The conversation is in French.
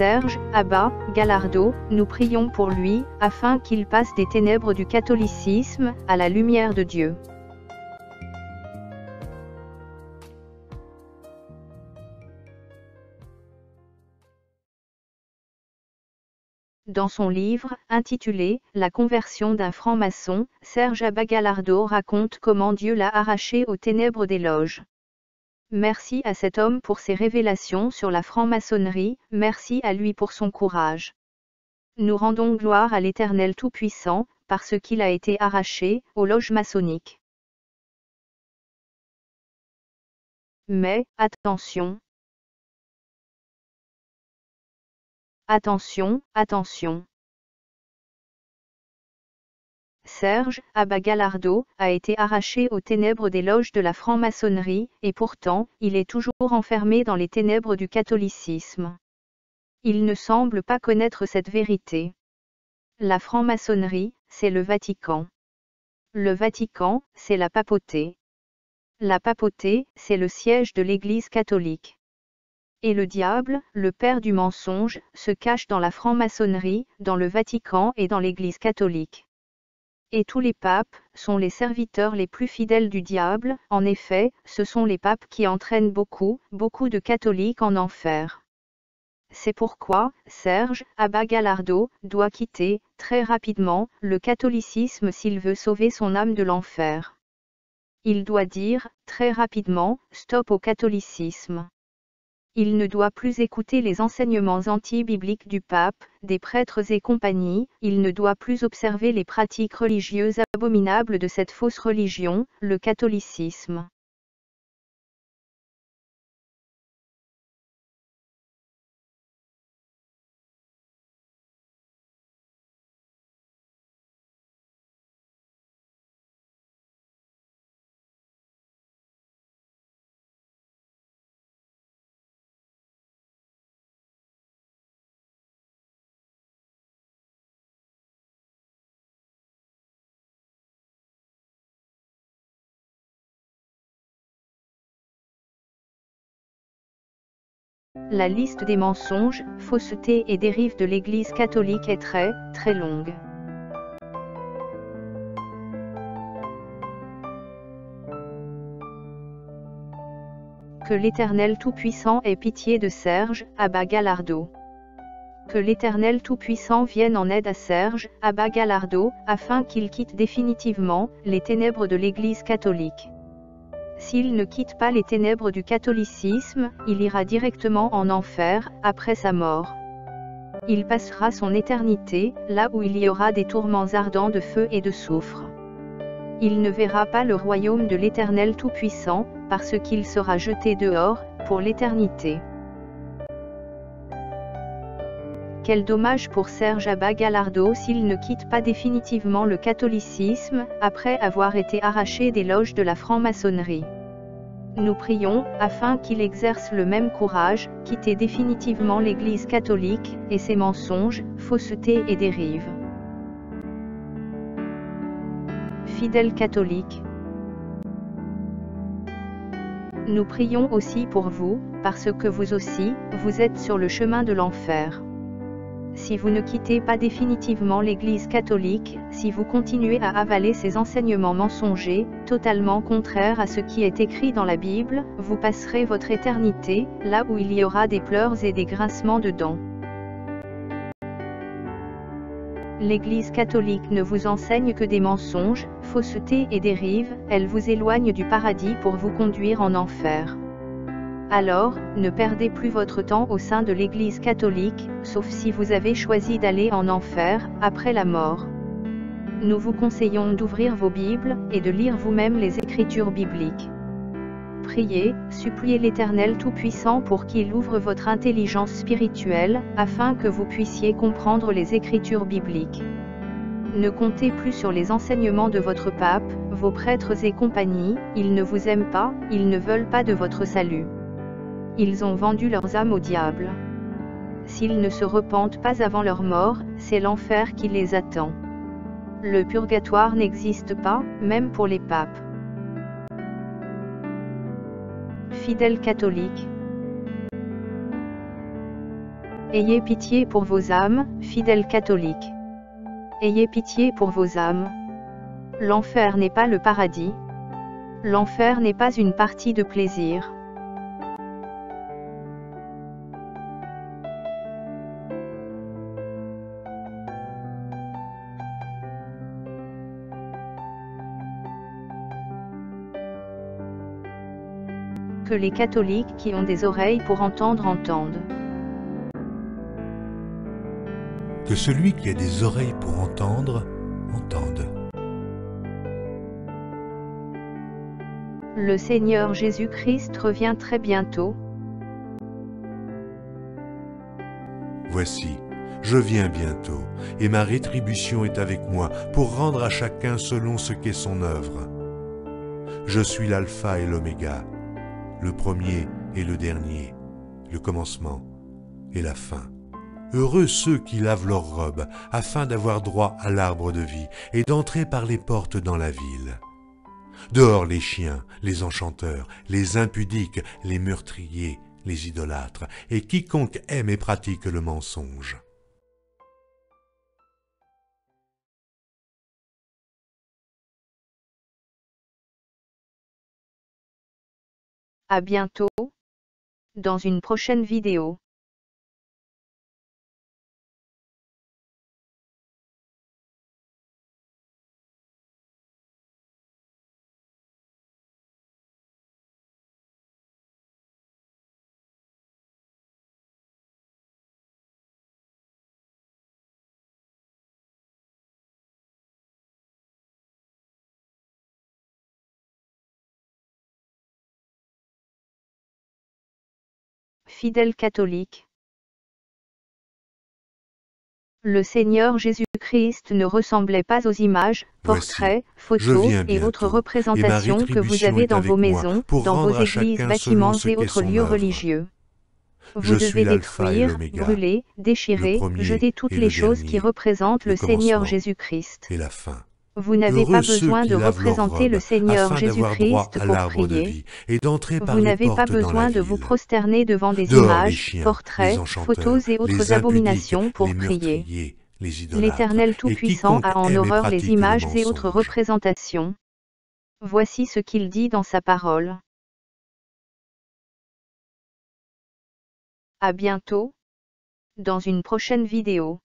Serge Abba Gallardo, nous prions pour lui, afin qu'il passe des ténèbres du catholicisme, à la lumière de Dieu. Dans son livre, intitulé « La conversion d'un franc-maçon », Serge Abba Gallardo raconte comment Dieu l'a arraché aux ténèbres des loges. Merci à cet homme pour ses révélations sur la franc-maçonnerie, merci à lui pour son courage. Nous rendons gloire à l'Éternel Tout-Puissant, parce qu'il a été arraché aux loges maçonniques. Mais, attention! Attention, attention! Serge Abba Gallardo a été arraché aux ténèbres des loges de la franc-maçonnerie, et pourtant, il est toujours enfermé dans les ténèbres du catholicisme. Il ne semble pas connaître cette vérité. La franc-maçonnerie, c'est le Vatican. Le Vatican, c'est la papauté. La papauté, c'est le siège de l'Église catholique. Et le diable, le père du mensonge, se cache dans la franc-maçonnerie, dans le Vatican et dans l'Église catholique. Et tous les papes sont les serviteurs les plus fidèles du diable, en effet, ce sont les papes qui entraînent beaucoup de catholiques en enfer. C'est pourquoi, Serge Abba Gallardo doit quitter, très rapidement, le catholicisme s'il veut sauver son âme de l'enfer. Il doit dire, très rapidement, stop au catholicisme. Il ne doit plus écouter les enseignements anti-bibliques du pape, des prêtres et compagnie, il ne doit plus observer les pratiques religieuses abominables de cette fausse religion, le catholicisme. La liste des mensonges, faussetés et dérives de l'Église catholique est très longue. Que l'Éternel Tout-Puissant ait pitié de Serge Abba Gallardo. Que l'Éternel Tout-Puissant vienne en aide à Serge Abba Gallardo, afin qu'il quitte définitivement les ténèbres de l'Église catholique. S'il ne quitte pas les ténèbres du catholicisme, il ira directement en enfer, après sa mort. Il passera son éternité, là où il y aura des tourments ardents de feu et de soufre. Il ne verra pas le royaume de l'Éternel Tout-Puissant, parce qu'il sera jeté dehors, pour l'éternité. Quel dommage pour Serge Abba Gallardo s'il ne quitte pas définitivement le catholicisme, après avoir été arraché des loges de la franc-maçonnerie. Nous prions, afin qu'il exerce le même courage, quitter définitivement l'Église catholique, et ses mensonges, faussetés et dérives. Fidèles catholiques. Nous prions aussi pour vous, parce que vous aussi, vous êtes sur le chemin de l'enfer. Si vous ne quittez pas définitivement l'Église catholique, si vous continuez à avaler ces enseignements mensongers, totalement contraires à ce qui est écrit dans la Bible, vous passerez votre éternité, là où il y aura des pleurs et des grincements de dents. L'Église catholique ne vous enseigne que des mensonges, faussetés et dérives, elle vous éloigne du paradis pour vous conduire en enfer. Alors, ne perdez plus votre temps au sein de l'Église catholique, sauf si vous avez choisi d'aller en enfer, après la mort. Nous vous conseillons d'ouvrir vos Bibles, et de lire vous-même les Écritures bibliques. Priez, suppliez l'Éternel Tout-Puissant pour qu'il ouvre votre intelligence spirituelle, afin que vous puissiez comprendre les Écritures bibliques. Ne comptez plus sur les enseignements de votre pape, vos prêtres et compagnie, ils ne vous aiment pas, ils ne veulent pas de votre salut. Ils ont vendu leurs âmes au diable. S'ils ne se repentent pas avant leur mort, c'est l'enfer qui les attend. Le purgatoire n'existe pas, même pour les papes. Fidèles catholiques. Ayez pitié pour vos âmes, fidèles catholiques. Ayez pitié pour vos âmes. L'enfer n'est pas le paradis. L'enfer n'est pas une partie de plaisir. Que les catholiques qui ont des oreilles pour entendre entendent. Que celui qui a des oreilles pour entendre, entende. Le Seigneur Jésus-Christ revient très bientôt. Voici, je viens bientôt, et ma rétribution est avec moi, pour rendre à chacun selon ce qu'est son œuvre. Je suis l'alpha et l'oméga, le premier et le dernier, le commencement et la fin. Heureux ceux qui lavent leurs robes, afin d'avoir droit à l'arbre de vie, et d'entrer par les portes dans la ville. Dehors les chiens, les enchanteurs, les impudiques, les meurtriers, les idolâtres, et quiconque aime et pratique le mensonge. À bientôt, dans une prochaine vidéo. Fidèles catholiques. Le Seigneur Jésus-Christ ne ressemblait pas aux images, portraits, photos et autres représentations que vous avez dans vos maisons, dans vos églises, bâtiments et autres lieux religieux. Vous devez détruire, brûler, déchirer, jeter toutes les choses qui représentent le Seigneur Jésus-Christ. Vous n'avez pas besoin de représenter le Seigneur Jésus-Christ pour prier. Vous n'avez pas besoin de vous prosterner devant des images, portraits, photos et autres abominations pour prier. L'Éternel Tout-Puissant a en horreur les images et autres représentations. Voici ce qu'il dit dans sa parole. À bientôt, dans une prochaine vidéo.